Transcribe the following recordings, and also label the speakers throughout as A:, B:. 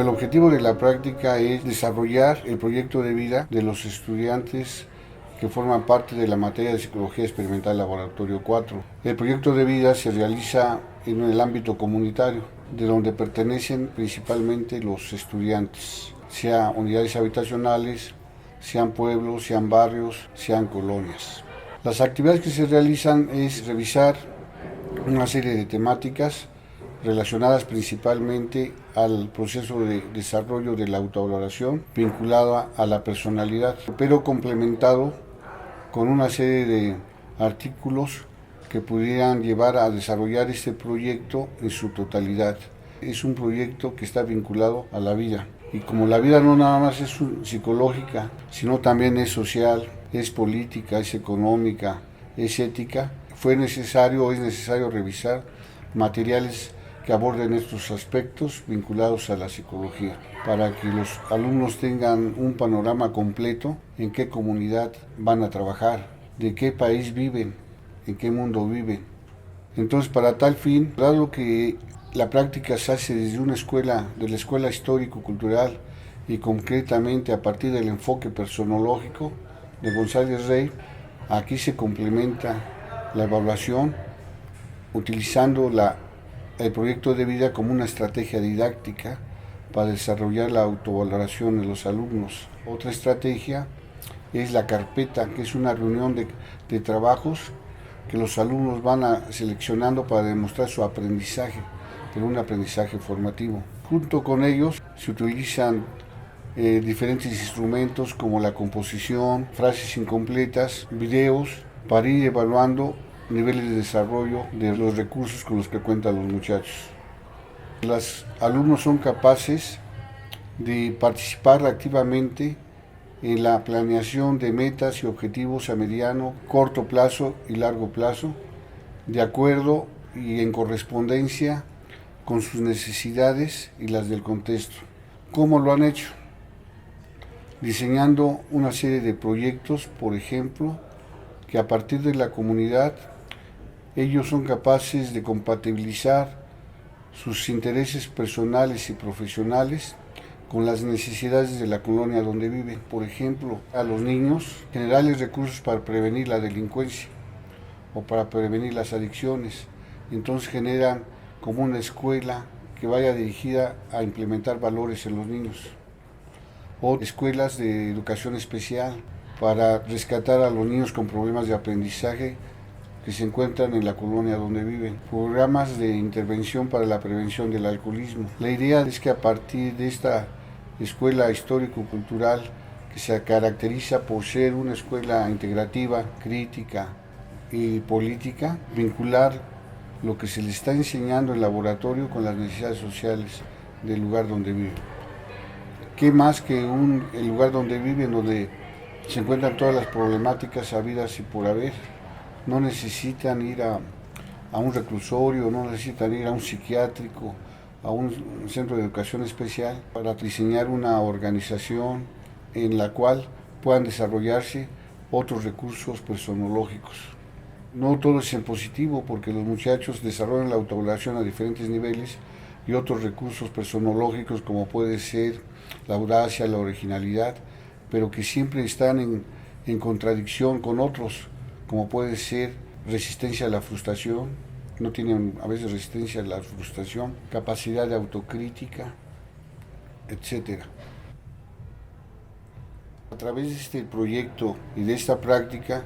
A: Bueno, el objetivo de la práctica es desarrollar el proyecto de vida de los estudiantes que forman parte de la materia de Psicología Experimental Laboratorio 4. El proyecto de vida se realiza en el ámbito comunitario, de donde pertenecen principalmente los estudiantes, sea unidades habitacionales, sean pueblos, sean barrios, sean colonias. Las actividades que se realizan es revisar una serie de temáticas relacionadas principalmente al proceso de desarrollo de la autovaloración vinculada a la personalidad, pero complementado con una serie de artículos que pudieran llevar a desarrollar este proyecto en su totalidad. Es un proyecto que está vinculado a la vida. Y como la vida no nada más es psicológica, sino también es social, es política, es económica, es ética, es necesario revisar materiales que aborden estos aspectos vinculados a la psicología, para que los alumnos tengan un panorama completo en qué comunidad van a trabajar, de qué país viven, en qué mundo viven. Entonces, para tal fin, dado que la práctica se hace desde una escuela, de la escuela histórico-cultural y concretamente a partir del enfoque personológico de González Rey, aquí se complementa la evaluación utilizando el proyecto de vida como una estrategia didáctica para desarrollar la autovaloración de los alumnos. Otra estrategia es la carpeta, que es una reunión de trabajos que los alumnos van seleccionando para demostrar su aprendizaje, pero un aprendizaje formativo. Junto con ellos se utilizan diferentes instrumentos como la composición, frases incompletas, videos, para ir evaluando niveles de desarrollo de los recursos con los que cuentan los muchachos. Los alumnos son capaces de participar activamente en la planeación de metas y objetivos a mediano, corto plazo y largo plazo, de acuerdo y en correspondencia con sus necesidades y las del contexto. ¿Cómo lo han hecho? Diseñando una serie de proyectos, por ejemplo, que a partir de la comunidad ellos son capaces de compatibilizar sus intereses personales y profesionales con las necesidades de la colonia donde viven. Por ejemplo, a los niños generarles recursos para prevenir la delincuencia o para prevenir las adicciones. Entonces generan como una escuela que vaya dirigida a implementar valores en los niños. O escuelas de educación especial para rescatar a los niños con problemas de aprendizaje que se encuentran en la colonia donde viven. Programas de intervención para la prevención del alcoholismo. La idea es que a partir de esta escuela histórico-cultural, que se caracteriza por ser una escuela integrativa, crítica y política, vincular lo que se les está enseñando en el laboratorio con las necesidades sociales del lugar donde viven. ¿Qué más que el lugar donde viven, donde se encuentran todas las problemáticas habidas y por haber? No necesitan ir a un reclusorio, no necesitan ir a un psiquiátrico, a un centro de educación especial para diseñar una organización en la cual puedan desarrollarse otros recursos personológicos. No todo es en positivo, porque los muchachos desarrollan la autovaloración a diferentes niveles y otros recursos personológicos como puede ser la audacia, la originalidad, pero que siempre están en contradicción con otros, como puede ser resistencia a la frustración, no tienen a veces resistencia a la frustración, capacidad de autocrítica, etc. A través de este proyecto y de esta práctica,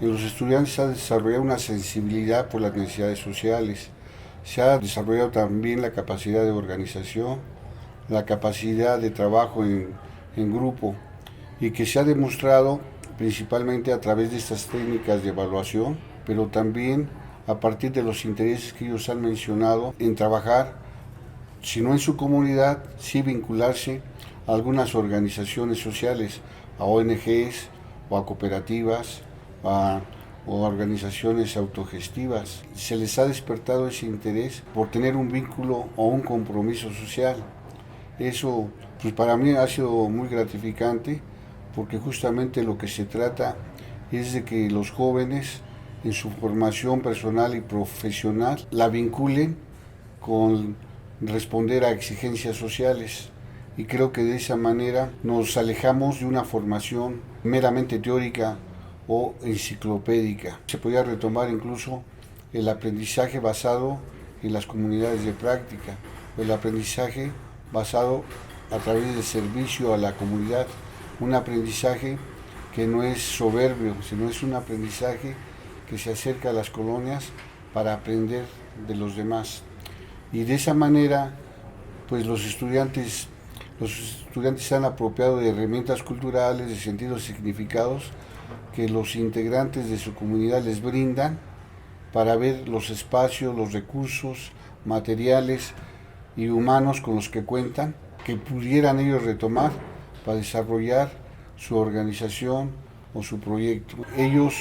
A: en los estudiantes se ha desarrollado una sensibilidad por las necesidades sociales, se ha desarrollado también la capacidad de organización, la capacidad de trabajo en grupo, y que se ha demostrado principalmente a través de estas técnicas de evaluación, pero también a partir de los intereses que ellos han mencionado en trabajar, si no en su comunidad, sí vincularse a algunas organizaciones sociales, a ONGs o a cooperativas o a organizaciones autogestivas. Se les ha despertado ese interés por tener un vínculo o un compromiso social. Eso, pues para mí ha sido muy gratificante, porque justamente lo que se trata es de que los jóvenes en su formación personal y profesional la vinculen con responder a exigencias sociales y creo que de esa manera nos alejamos de una formación meramente teórica o enciclopédica. Se podría retomar incluso el aprendizaje basado en las comunidades de práctica, el aprendizaje basado a través del servicio a la comunidad, un aprendizaje que no es soberbio, sino es un aprendizaje que se acerca a las colonias para aprender de los demás. Y de esa manera, pues los estudiantes se han apropiado de herramientas culturales, de sentidos y significados que los integrantes de su comunidad les brindan para ver los espacios, los recursos materiales y humanos con los que cuentan, que pudieran ellos retomar para desarrollar su organización o su proyecto. Ellos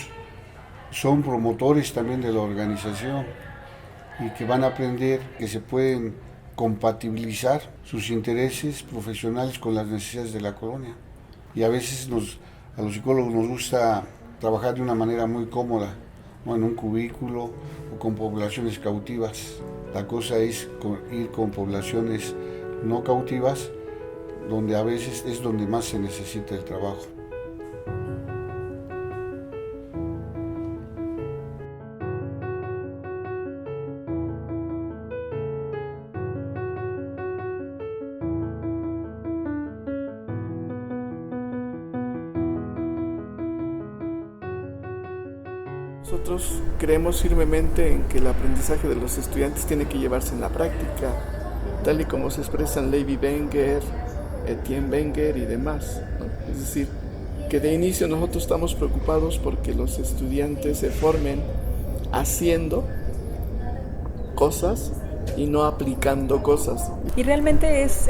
A: son promotores también de la organización y que van a aprender que se pueden compatibilizar sus intereses profesionales con las necesidades de la colonia. Y a veces a los psicólogos nos gusta trabajar de una manera muy cómoda, ¿no? En un cubículo o con poblaciones cautivas. La cosa es ir con poblaciones no cautivas, donde a veces es donde más se necesita el trabajo.
B: Nosotros creemos firmemente en que el aprendizaje de los estudiantes tiene que llevarse en la práctica, tal y como se expresan Levi Wenger, Etienne Wenger y demás, ¿no? Es decir, que de inicio nosotros estamos preocupados porque los estudiantes se formen haciendo cosas y no aplicando cosas.
C: Y realmente es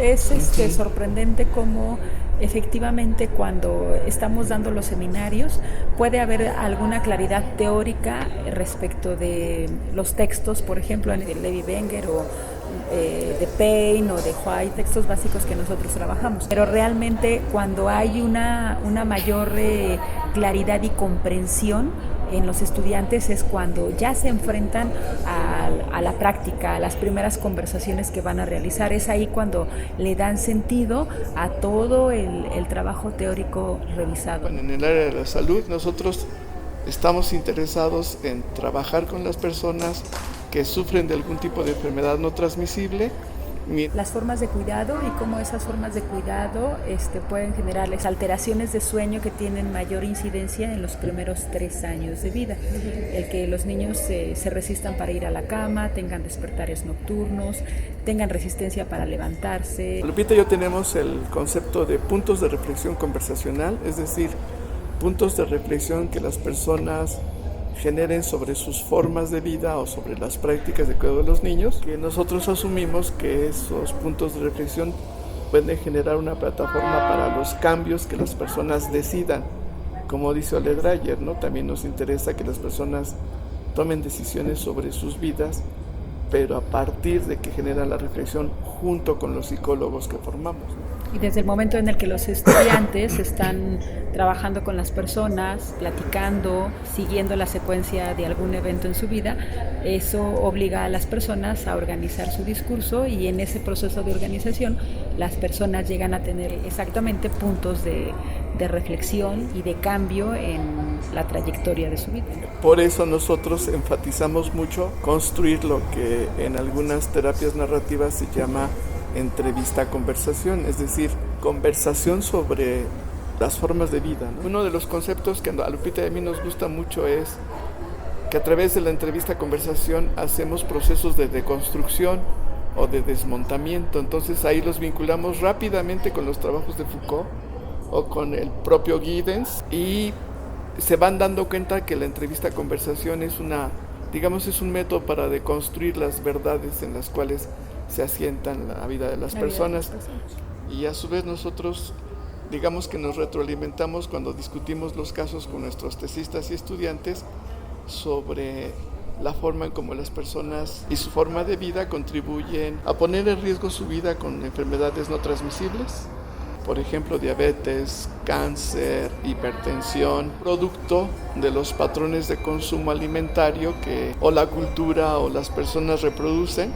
C: sorprendente cómo efectivamente cuando estamos dando los seminarios puede haber alguna claridad teórica respecto de los textos, por ejemplo, de Levi Wenger o de Payne o de White, textos básicos que nosotros trabajamos. Pero realmente cuando hay una mayor claridad y comprensión en los estudiantes es cuando ya se enfrentan a la práctica, a las primeras conversaciones que van a realizar. Es ahí cuando le dan sentido a todo el trabajo teórico revisado.
B: Bueno, en el área de la salud nosotros estamos interesados en trabajar con las personas que sufren de algún tipo de enfermedad no transmisible.
C: Las formas de cuidado y cómo esas formas de cuidado pueden generarles alteraciones de sueño que tienen mayor incidencia en los primeros 3 años de vida. El que los niños se resistan para ir a la cama, tengan despertares nocturnos, tengan resistencia para levantarse.
B: Lupita y yo tenemos el concepto de puntos de reflexión conversacional, es decir, puntos de reflexión que las personas generen sobre sus formas de vida o sobre las prácticas de cuidado de los niños, que nosotros asumimos que esos puntos de reflexión pueden generar una plataforma para los cambios que las personas decidan. Como dice Ole Dreyer, ¿no? También nos interesa que las personas tomen decisiones sobre sus vidas, pero a partir de que generan la reflexión junto con los psicólogos que formamos, ¿no?
C: Y desde el momento en el que los estudiantes están trabajando con las personas, platicando, siguiendo la secuencia de algún evento en su vida, eso obliga a las personas a organizar su discurso y en ese proceso de organización las personas llegan a tener exactamente puntos de reflexión y de cambio en la trayectoria de su vida.
B: Por eso nosotros enfatizamos mucho construir lo que en algunas terapias narrativas se llama entrevista-conversación, es decir, conversación sobre las formas de vida, ¿no? Uno de los conceptos que a Lupita y a mí nos gusta mucho es que a través de la entrevista-conversación hacemos procesos de deconstrucción o de desmontamiento. Entonces ahí los vinculamos rápidamente con los trabajos de Foucault o con el propio Giddens y se van dando cuenta que la entrevista-conversación es un método para deconstruir las verdades en las cuales se asientan la vida de las personas. Y a su vez nosotros digamos que nos retroalimentamos cuando discutimos los casos con nuestros tesistas y estudiantes sobre la forma en cómo las personas y su forma de vida contribuyen a poner en riesgo su vida con enfermedades no transmisibles, por ejemplo diabetes, cáncer, hipertensión, producto de los patrones de consumo alimentario que o la cultura o las personas reproducen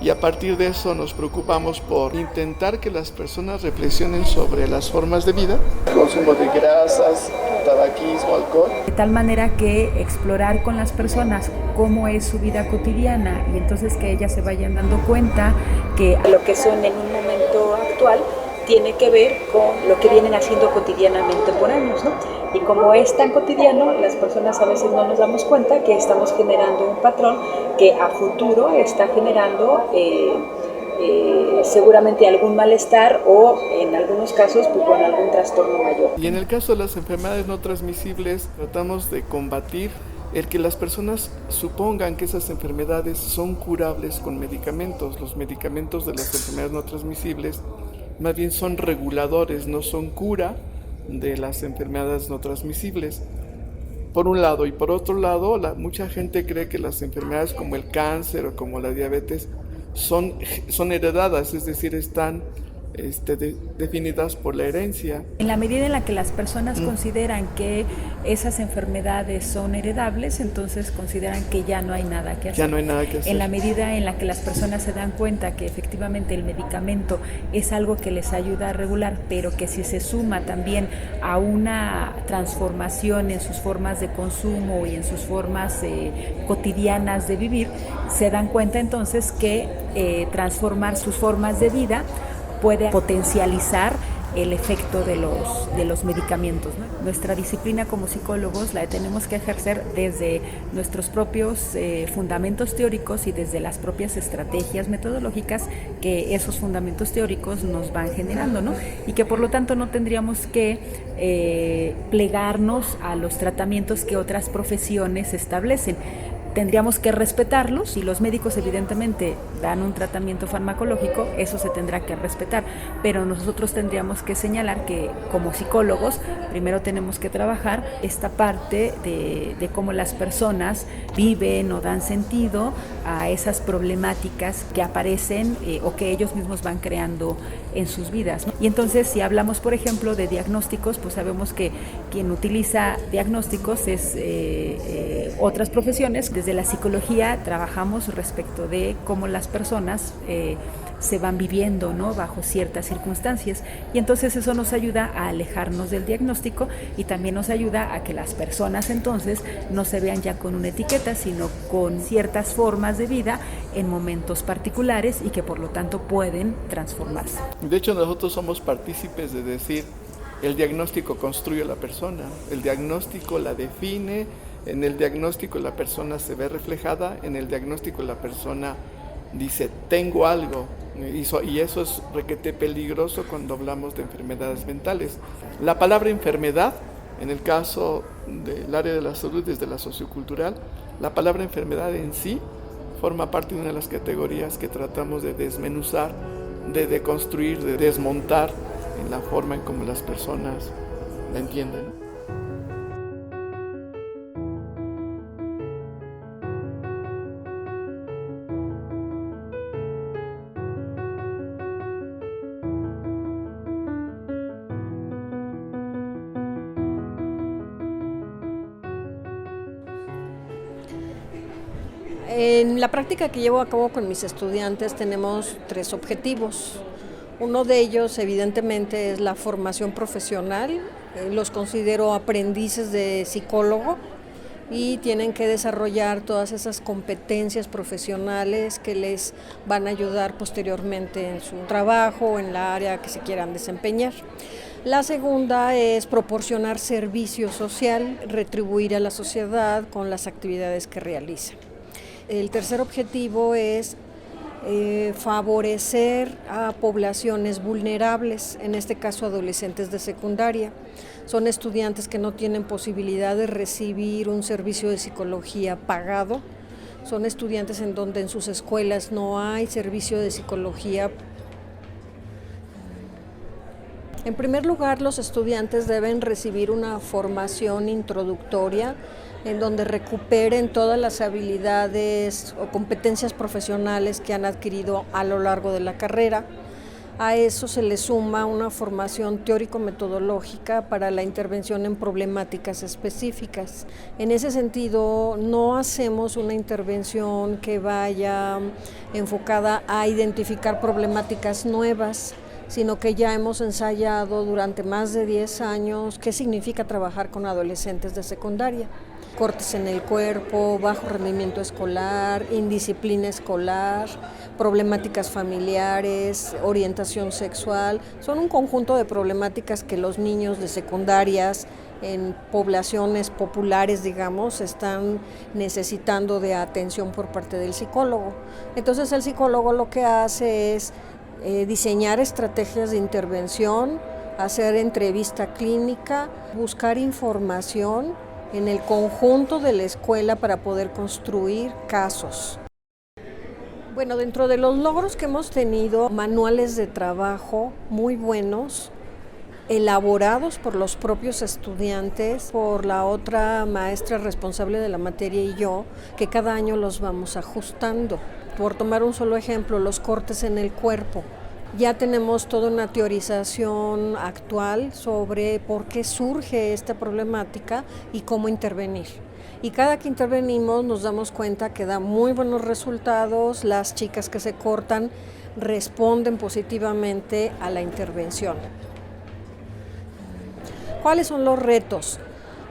B: y a partir de eso nos preocupamos por intentar que las personas reflexionen sobre las formas de vida, consumo de grasas, tabaquismo, alcohol.
C: De tal manera que explorar con las personas cómo es su vida cotidiana y entonces que ellas se vayan dando cuenta que lo que son en un momento actual tiene que ver con lo que vienen haciendo cotidianamente por años, ¿no? Y como es tan cotidiano, las personas a veces no nos damos cuenta que estamos generando un patrón que a futuro está generando seguramente algún malestar o en algunos casos pues, con algún trastorno mayor.
B: Y en el caso de las enfermedades no transmisibles, tratamos de combatir el que las personas supongan que esas enfermedades son curables con medicamentos. Los medicamentos de las enfermedades no transmisibles más bien son reguladores, no son cura de las enfermedades no transmisibles. Por un lado, y por otro lado, mucha gente cree que las enfermedades como el cáncer o como la diabetes son heredadas, es decir, están definidas por la herencia.
C: En la medida en la que las personas consideran que esas enfermedades son heredables, entonces consideran que ya no hay nada que hacer.
B: Ya no hay nada que hacer.
C: En la medida en la que las personas se dan cuenta que efectivamente el medicamento es algo que les ayuda a regular, pero que si se suma también a una transformación en sus formas de consumo y en sus formas cotidianas de vivir, se dan cuenta entonces que transformar sus formas de vida puede potencializar el efecto de los medicamentos, ¿no? Nuestra disciplina como psicólogos la tenemos que ejercer desde nuestros propios fundamentos teóricos y desde las propias estrategias metodológicas que esos fundamentos teóricos nos van generando, ¿no? Y que por lo tanto no tendríamos que plegarnos a los tratamientos que otras profesiones establecen. Tendríamos que respetarlos. Si los médicos evidentemente dan un tratamiento farmacológico, eso se tendrá que respetar, pero nosotros tendríamos que señalar que como psicólogos primero tenemos que trabajar esta parte de cómo las personas viven o dan sentido a esas problemáticas que aparecen o que ellos mismos van creando en sus vidas, ¿no? Y entonces si hablamos por ejemplo de diagnósticos, pues sabemos que quien utiliza diagnósticos es otras profesiones. Desde la psicología trabajamos respecto de cómo las personas se van viviendo, ¿no? Bajo ciertas circunstancias, y entonces eso nos ayuda a alejarnos del diagnóstico y también nos ayuda a que las personas entonces no se vean ya con una etiqueta, sino con ciertas formas de vida en momentos particulares y que por lo tanto pueden transformarse.
B: De hecho, nosotros somos partícipes de decir el diagnóstico construye a la persona, el diagnóstico la define, en el diagnóstico la persona se ve reflejada, en el diagnóstico la persona dice tengo algo, y eso es requete peligroso cuando hablamos de enfermedades mentales. La palabra enfermedad, en el caso del área de la salud desde la sociocultural, la palabra enfermedad en sí forma parte de una de las categorías que tratamos de desmenuzar, de deconstruir, de desmontar en la forma en cómo las personas la entienden.
D: En la práctica que llevo a cabo con mis estudiantes tenemos 3 objetivos. Uno de ellos evidentemente es la formación profesional. Los considero aprendices de psicólogo y tienen que desarrollar todas esas competencias profesionales que les van a ayudar posteriormente en su trabajo, en la área que se quieran desempeñar. La segunda es proporcionar servicio social, retribuir a la sociedad con las actividades que realizan. El tercer objetivo es favorecer a poblaciones vulnerables, en este caso adolescentes de secundaria. Son estudiantes que no tienen posibilidad de recibir un servicio de psicología pagado. Son estudiantes en donde en sus escuelas no hay servicio de psicología. En primer lugar, los estudiantes deben recibir una formación introductoria en donde recuperen todas las habilidades o competencias profesionales que han adquirido a lo largo de la carrera. A eso se le suma una formación teórico-metodológica para la intervención en problemáticas específicas. En ese sentido, no hacemos una intervención que vaya enfocada a identificar problemáticas nuevas, sino que ya hemos ensayado durante más de 10 años qué significa trabajar con adolescentes de secundaria. Cortes en el cuerpo, bajo rendimiento escolar, indisciplina escolar, problemáticas familiares, orientación sexual. Son un conjunto de problemáticas que los niños de secundarias en poblaciones populares, digamos, están necesitando de atención por parte del psicólogo. Entonces el psicólogo lo que hace es diseñar estrategias de intervención, hacer entrevista clínica, buscar información en el conjunto de la escuela para poder construir casos. Bueno, dentro de los logros que hemos tenido, manuales de trabajo muy buenos, elaborados por los propios estudiantes, por la otra maestra responsable de la materia y yo, que cada año los vamos ajustando. Por tomar un solo ejemplo, los cortes en el cuerpo. Ya tenemos toda una teorización actual sobre por qué surge esta problemática y cómo intervenir. Y cada que intervenimos nos damos cuenta que da muy buenos resultados, las chicas que se cortan responden positivamente a la intervención. ¿Cuáles son los retos?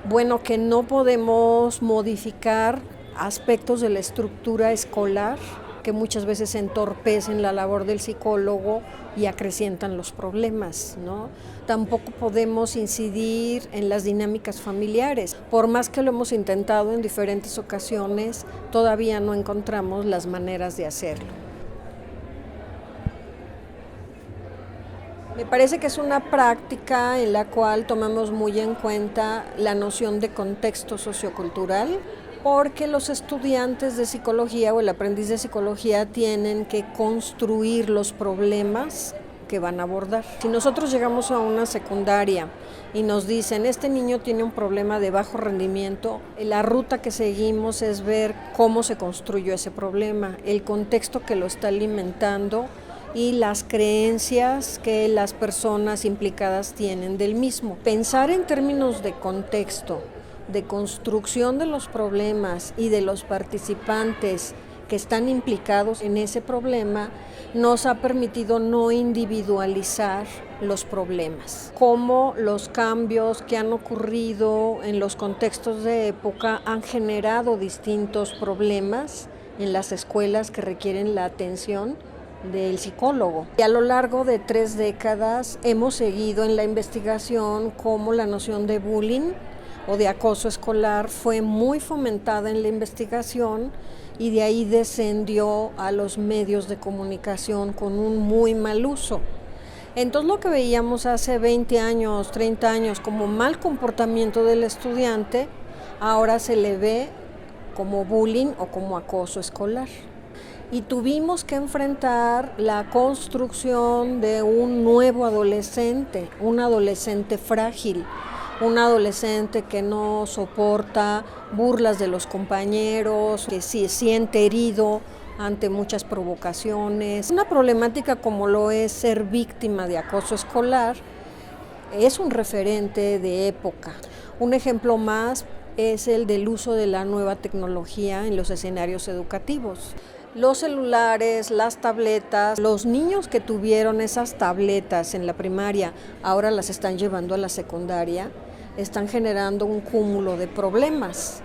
D: Bueno, que no podemos modificar aspectos de la estructura escolar que muchas veces entorpecen la labor del psicólogo y acrecientan los problemas, ¿no? Tampoco podemos incidir en las dinámicas familiares. Por más que lo hemos intentado en diferentes ocasiones, todavía no encontramos las maneras de hacerlo. Me parece que es una práctica en la cual tomamos muy en cuenta la noción de contexto sociocultural, porque los estudiantes de psicología o el aprendiz de psicología tienen que construir los problemas que van a abordar. Si nosotros llegamos a una secundaria y nos dicen, este niño tiene un problema de bajo rendimiento, la ruta que seguimos es ver cómo se construyó ese problema, el contexto que lo está alimentando y las creencias que las personas implicadas tienen del mismo. Pensar en términos de contexto, de construcción de los problemas y de los participantes que están implicados en ese problema, nos ha permitido no individualizar los problemas. Cómo los cambios que han ocurrido en los contextos de época han generado distintos problemas en las escuelas que requieren la atención del psicólogo. Y a lo largo de 3 décadas hemos seguido en la investigación cómo la noción de bullying o de acoso escolar fue muy fomentada en la investigación y de ahí descendió a los medios de comunicación con un muy mal uso. Entonces lo que veíamos hace 20 años, 30 años como mal comportamiento del estudiante, ahora se le ve como bullying o como acoso escolar. Y tuvimos que enfrentar la construcción de un nuevo adolescente, un adolescente frágil, un adolescente que no soporta burlas de los compañeros, que se siente herido ante muchas provocaciones. Una problemática como lo es ser víctima de acoso escolar es un referente de época. Un ejemplo más es el del uso de la nueva tecnología en los escenarios educativos. Los celulares, las tabletas, los niños que tuvieron esas tabletas en la primaria ahora las están llevando a la secundaria, están generando un cúmulo de problemas.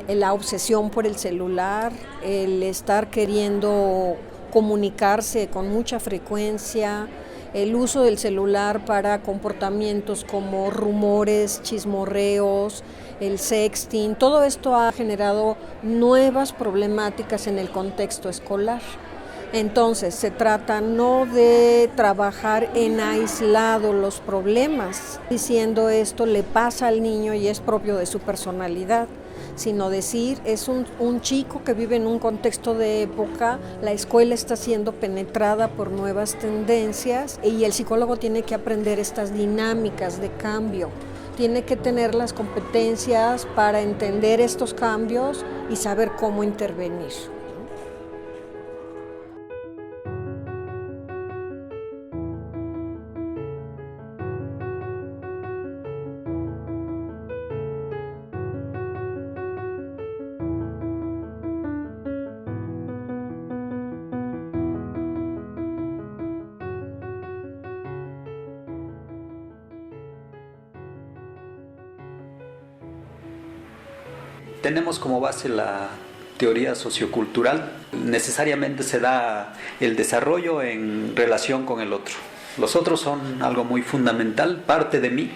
D: La obsesión por el celular, el estar queriendo comunicarse con mucha frecuencia, el uso del celular para comportamientos como rumores, chismorreos, el sexting, todo esto ha generado nuevas problemáticas en el contexto escolar. Entonces, se trata no de trabajar en aislado los problemas, diciendo esto le pasa al niño y es propio de su personalidad, sino decir es un chico que vive en un contexto de época, la escuela está siendo penetrada por nuevas tendencias y el psicólogo tiene que aprender estas dinámicas de cambio, tiene que tener las competencias para entender estos cambios y saber cómo intervenir.
E: tenemos como base la teoría sociocultural. Necesariamente se da el desarrollo en relación con el otro. Los otros son algo muy fundamental, parte de mí,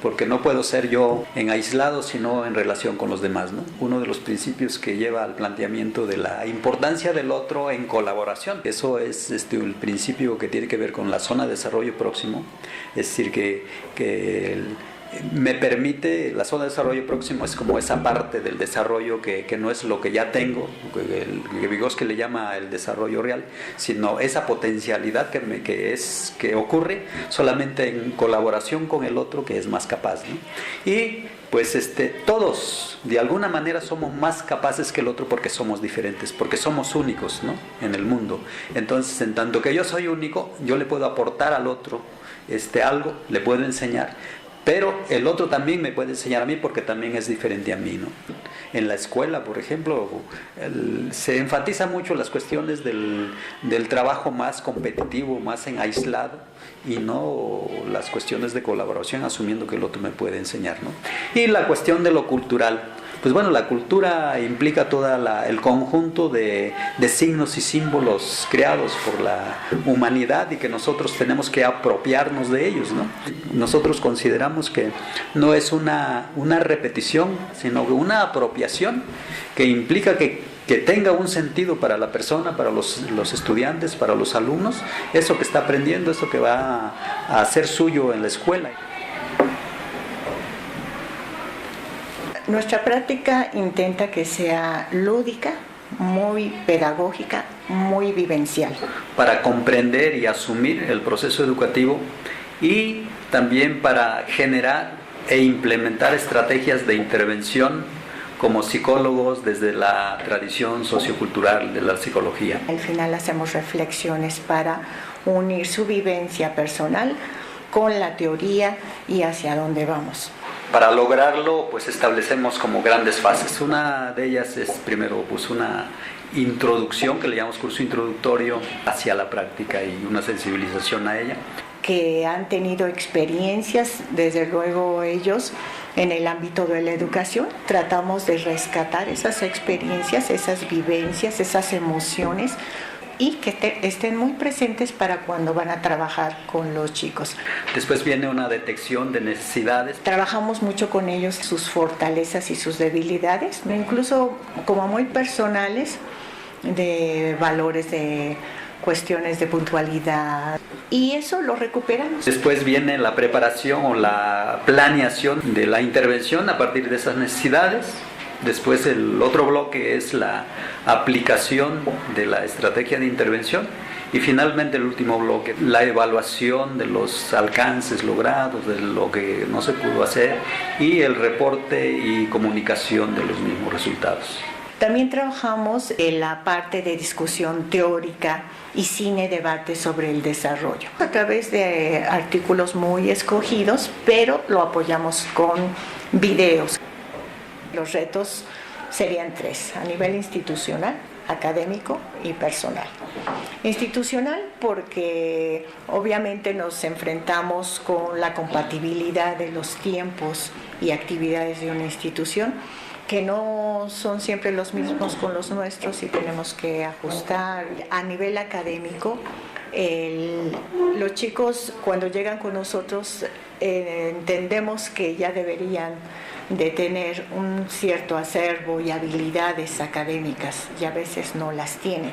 E: porque no puedo ser yo en aislado, sino en relación con los demás, ¿no? Uno de los principios que lleva al planteamiento de la importancia del otro en colaboración. Eso es el principio que tiene que ver con la zona de desarrollo próximo, es decir, que me permite, la zona de desarrollo próximo es como esa parte del desarrollo que no es lo que ya tengo, que Vygotsky le llama el desarrollo real, sino esa potencialidad que ocurre solamente en colaboración con el otro que es más capaz, ¿no? Y pues todos de alguna manera somos más capaces que el otro porque somos diferentes, porque somos únicos, ¿no?, en el mundo. Entonces, en tanto que yo soy único, yo le puedo aportar al otro algo, le puedo enseñar, pero el otro también me puede enseñar a mí porque también es diferente a mí, ¿no? En la escuela, por ejemplo, se enfatiza mucho las cuestiones del trabajo más competitivo, más en aislado, y no las cuestiones de colaboración, asumiendo que el otro me puede enseñar, ¿no? Y la cuestión de lo cultural. Pues bueno, la cultura implica todo el conjunto de signos y símbolos creados por la humanidad y que nosotros tenemos que apropiarnos de ellos, ¿no? Nosotros consideramos que no es una repetición, sino una apropiación que implica que tenga un sentido para la persona, para los estudiantes, para los alumnos, eso que está aprendiendo, eso que va a hacer suyo en la escuela.
F: Nuestra práctica intenta que sea lúdica, muy pedagógica, muy vivencial.
E: Para comprender y asumir el proceso educativo y también para generar e implementar estrategias de intervención como psicólogos desde la tradición sociocultural de la psicología.
F: Al final hacemos reflexiones para unir su vivencia personal con la teoría y hacia dónde vamos.
E: Para lograrlo, pues establecemos como grandes fases. Una de ellas es primero pues una introducción, que le llamamos curso introductorio hacia la práctica y una sensibilización a ella.
F: Que han tenido experiencias, desde luego ellos, en el ámbito de la educación. Tratamos de rescatar esas experiencias, esas vivencias, esas emociones, y que estén muy presentes para cuando van a trabajar con los chicos.
E: Después viene una detección de necesidades.
F: Trabajamos mucho con ellos, sus fortalezas y sus debilidades, incluso como muy personales, de valores, de cuestiones de puntualidad, y eso lo recuperamos.
E: Después viene la preparación o la planeación de la intervención a partir de esas necesidades. Después el otro bloque es la aplicación de la estrategia de intervención y finalmente el último bloque, la evaluación de los alcances logrados, de lo que no se pudo hacer y el reporte y comunicación de los mismos resultados.
F: También trabajamos en la parte de discusión teórica y cine debate sobre el desarrollo a través de artículos muy escogidos, pero lo apoyamos con videos. Los retos serían 3, a nivel institucional, académico y personal. Institucional porque obviamente nos enfrentamos con la compatibilidad de los tiempos y actividades de una institución, que no son siempre los mismos con los nuestros y tenemos que ajustar. A nivel académico, los chicos cuando llegan con nosotros entendemos que ya deberían de tener un cierto acervo y habilidades académicas y a veces no las tienen,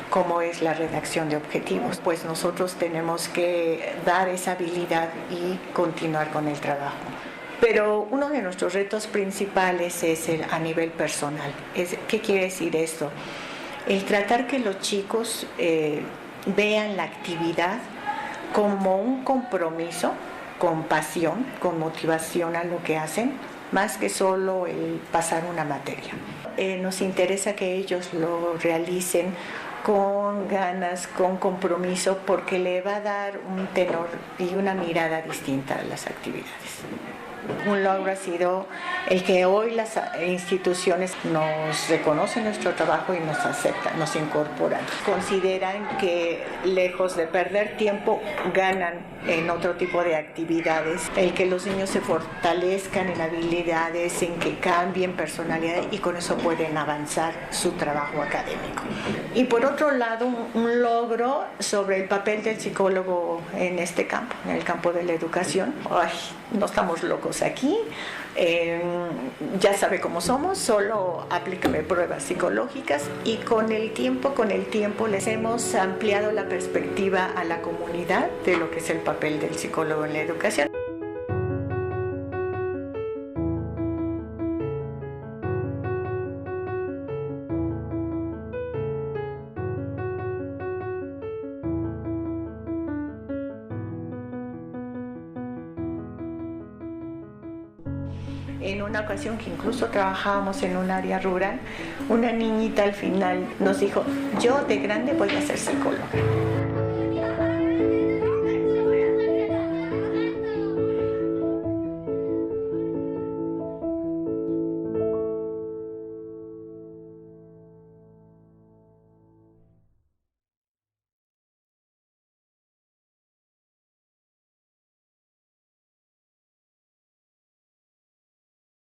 F: como es la redacción de objetivos. Pues nosotros tenemos que dar esa habilidad y continuar con el trabajo. Pero uno de nuestros retos principales es a nivel personal. ¿Qué quiere decir esto? El tratar que los chicos vean la actividad como un compromiso, con pasión, con motivación a lo que hacen, más que solo el pasar una materia. Nos interesa que ellos lo realicen con ganas, con compromiso, porque le va a dar un tenor y una mirada distinta a las actividades. Un logro ha sido el que hoy las instituciones nos reconocen nuestro trabajo y nos aceptan, nos incorporan. Consideran que lejos de perder tiempo, ganan en otro tipo de actividades. El que los niños se fortalezcan en habilidades, en que cambien personalidad y con eso pueden avanzar su trabajo académico. Y por otro lado, un logro sobre el papel del psicólogo en este campo, en el campo de la educación. Ay, no estamos locos aquí, ya sabe cómo somos, solo aplícame pruebas psicológicas y con el tiempo les hemos ampliado la perspectiva a la comunidad de lo que es el papel del psicólogo en la educación. En una ocasión que incluso trabajábamos en un área rural, una niñita al final nos dijo, yo de grande voy a ser psicóloga.